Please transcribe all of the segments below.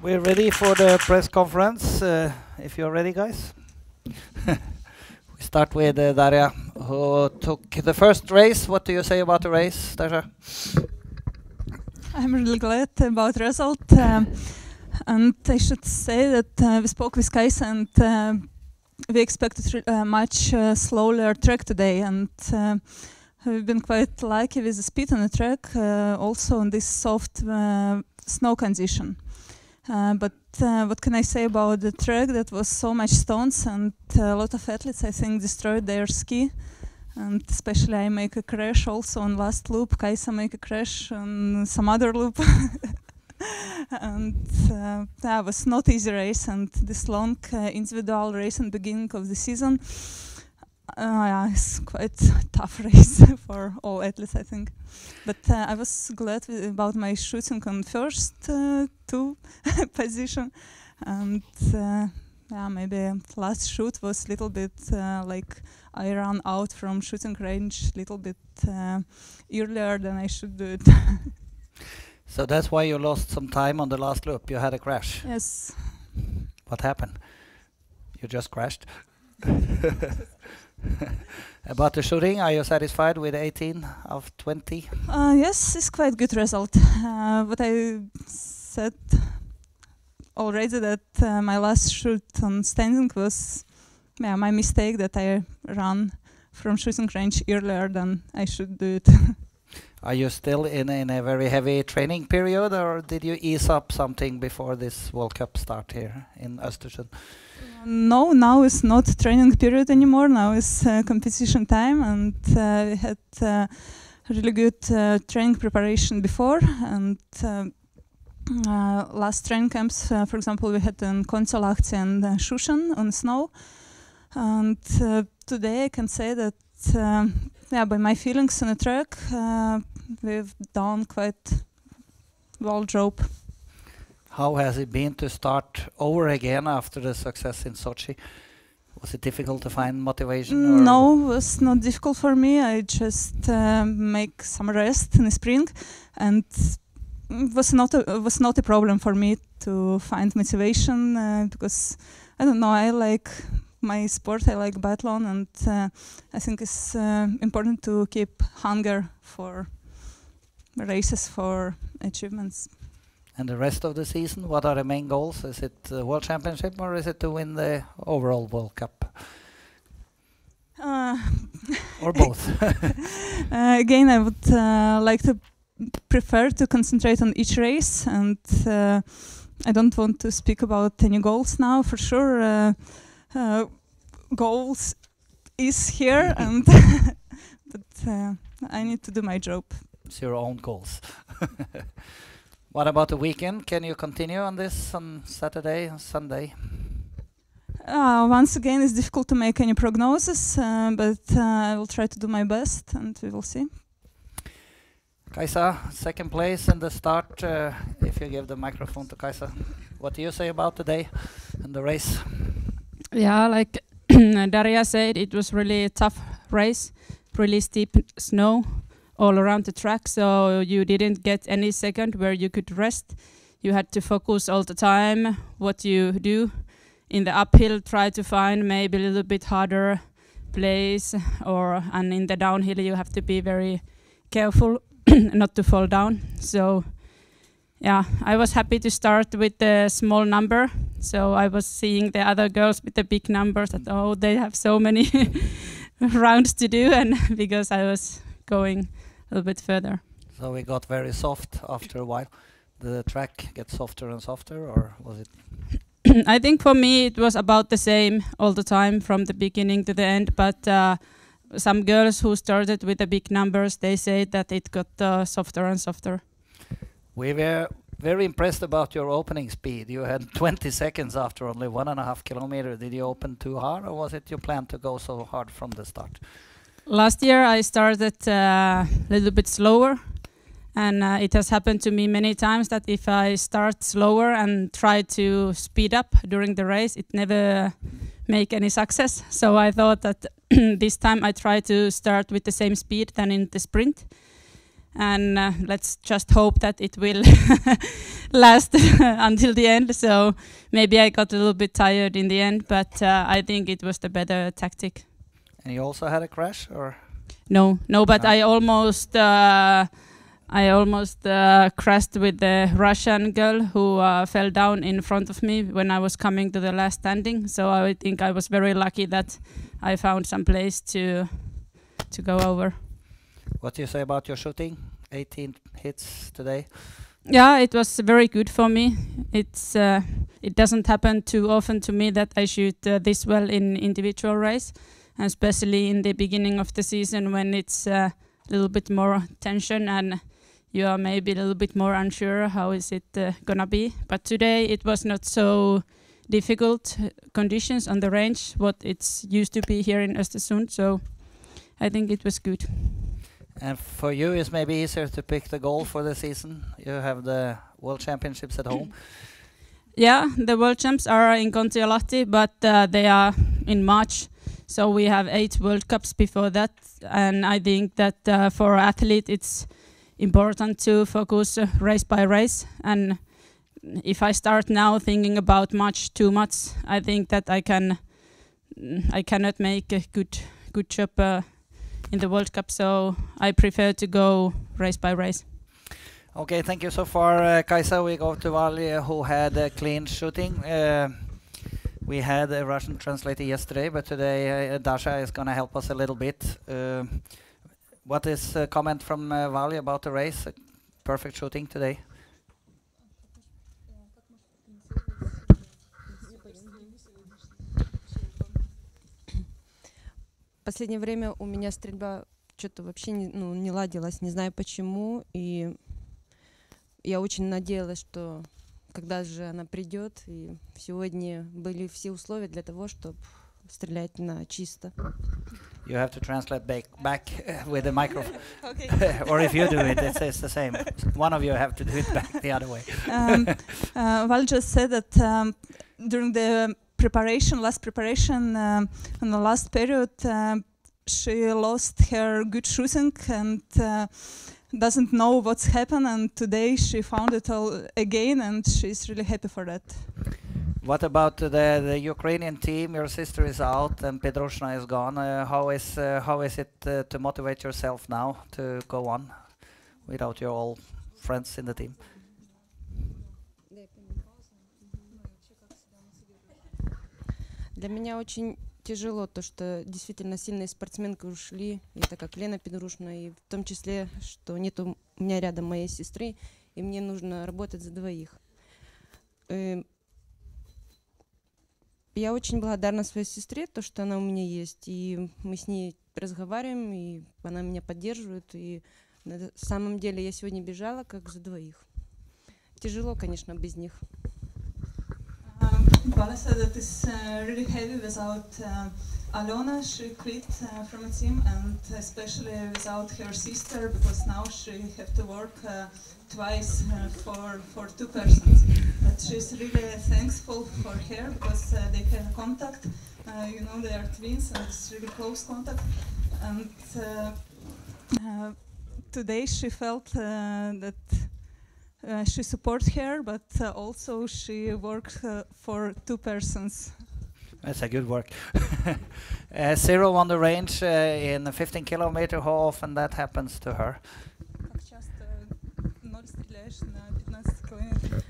We're ready for the press conference, if you're ready, guys. We start with Daria, who took the first race. What do you say about the race, Daria? I'm really glad about the result. And I should say that we spoke with Kaisa and we expected a much slower track today. And we've been quite lucky with the speed on the track, also in this soft snow condition. But what can I say about the track? That was so much stones, and a lot of athletes, I think, destroyed their ski. And especially I make a crash also on last loop. Kaisa make a crash on some other loop. And that was not easy race, and this long individual race in the beginning of the season, yeah, it's quite tough race for all athletes, I think. But I was glad about my shooting on first two position, and yeah, maybe last shoot was a little bit like I ran out from shooting range a little bit earlier than I should do it. So that's why you lost some time on the last loop. You had a crash. Yes. What happened? You just crashed? About the shooting, are you satisfied with 18 of 20? Yes, it's quite good result. What I said already, that my last shoot on standing was my mistake, that I ran from shooting range earlier than I should do it. Are you still in a very heavy training period, or did you ease up something before this World Cup start here in Ostersund? No, now it's not training period anymore. Now it's competition time, and we had really good training preparation before. And last training camps, for example, we had in Konsolahti and Shushan on snow. And today I can say that, yeah, by my feelings on the track, we've done quite well job. How has it been to start over again after the success in Sochi? Was it difficult to find motivation? No, it was not difficult for me. I just make some rest in the spring, and it was not a problem for me to find motivation because I don't know. I like my sport. I like biathlon, and I think it's important to keep hunger for races, for achievements. And the rest of the season, what are the main goals? Is it the World Championship, or is it to win the overall World Cup? Or both? Again, I would like to prefer to concentrate on each race, and I don't want to speak about any goals now. For sure, goals is here, and but I need to do my job. It's your own goals. What about the weekend? Can you continue on this on Saturday and Sunday? Once again, it's difficult to make any prognosis, but I will try to do my best, and we will see. Kaisa, second place in the start. If you give the microphone to Kaisa, what do you say about the day and the race? Yeah, like Daria said, it was really a tough race, really steep snow all around the track, so you didn't get any second where you could rest. You had to focus all the time what you do. In the uphill, try to find maybe a little bit harder place, and in the downhill you have to be very careful not to fall down. So yeah, I was happy to start with the small number. So I was seeing the other girls with the big numbers that, oh, they have so many rounds to do, and because I was going a little bit further. So we got very soft after a while. Did the track get softer and softer, or was it? I think for me it was about the same all the time from the beginning to the end, but some girls who started with the big numbers, they say that it got softer and softer. We were very impressed about your opening speed. You had 20 seconds after only 1.5 kilometers. Did you open too hard, or was it your plan to go so hard from the start? Last year I started a little bit slower, and it has happened to me many times that if I start slower and try to speed up during the race, it never make any success. So I thought that this time I try to start with the same speed than in the sprint. and let's just hope that it will last until the end. So maybe I got a little bit tired in the end, but I think it was the better tactic. And you also had a crash, or? No, but I almost crashed with the Russian girl who fell down in front of me when I was coming to the last standing. So I think I was very lucky that I found some place to go over. What do you say about your shooting? 18 hits today. Yeah, it was very good for me. It doesn't happen too often to me that I shoot this well in individual race, especially in the beginning of the season when it's a little bit more tension and you are maybe a little bit more unsure how is it gonna be. But today it was not so difficult conditions on the range what it's used to be here in Ostersund, so I think it was good. And for you, it's maybe easier to pick the goal for the season. You have the World Championships at home. Yeah, the World Champs are in Kontiolahti, but they are in March. So we have 8 World Cups before that. And I think that for an athlete, it's important to focus race by race. And if I start now thinking about March too much, I think that I cannot make a good job in the World Cup, so I prefer to go race by race. Okay, thank you so far, Kaisa. We go to Valj, who had clean shooting. We had a Russian translator yesterday, but today Daria is going to help us a little bit. What is a comment from Valj about the race? Perfect shooting today. В последнее время у меня стрельба что-то вообще не ладилась, не знаю почему. И я очень надеялась, что когда же она придет. И сегодня были все условия для того, чтобы стрелять на чисто. You have to translate back with the microphone. Or if you do it, it's the same. One of you have to do it back the other way. Valj just said that during the last preparation, in the last period, she lost her good shooting and doesn't know what's happened. And today she found it all again, and she's really happy for that. What about the Ukrainian team? Your sister is out and Pedroshna is gone. How is it to motivate yourself now to go on without your old friends in the team? Для меня очень тяжело то, что действительно сильные спортсменки ушли, и так как Лена Педрушна, и в том числе, что нету у меня рядом моей сестры, и мне нужно работать за двоих. Я очень благодарна своей сестре, то, что она у меня есть, и мы с ней разговариваем, и она меня поддерживает, и на самом деле я сегодня бежала как за двоих. Тяжело, конечно, без них. Valj said that it's really heavy without Alona. She quit from the team, and especially without her sister, because now she have to work twice for 2 persons. But she's really thankful for her because they have contact. They are twins, and it's really close contact. And today she felt that she supports her, but also she works for 2 persons. That's a good work. 0 on the range in 15 kilometers. How often that happens to her?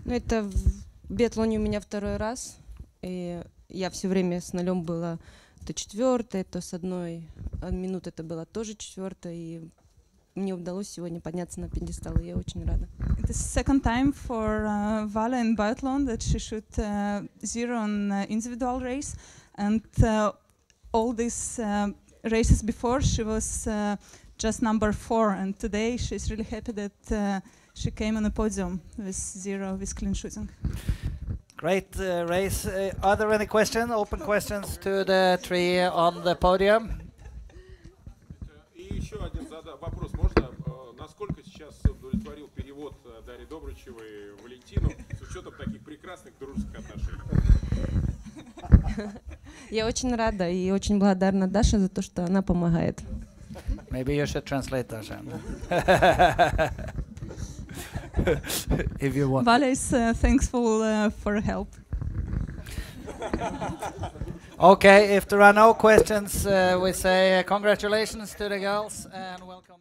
Ну, это в биатлоне у меня 2-й раз. И я все время с 0 была то 4-е, то с 1 минуты это было тоже 4-е. И мне удалось сегодня подняться на пьедестал, и я очень рада. It is second time for Valj in biathlon that she should 0 on individual race, and all these races before she was just number 4, and today she's really happy that she came on the podium with 0 with clean shooting. Great race. Are there any questions? Open questions to the 3 on the podium? И еще один вопрос. Можно? Насколько сейчас удовлетворил перевод Дарьи Домрачевой Валентину с учетом таких прекрасных дружеских отношений? Я очень рада и очень благодарна Даше за то, что она помогает. Maybe you should translate Dasha. If you want. Valj is thankful for help. Okay, if there are no questions, we say congratulations to the girls and welcome.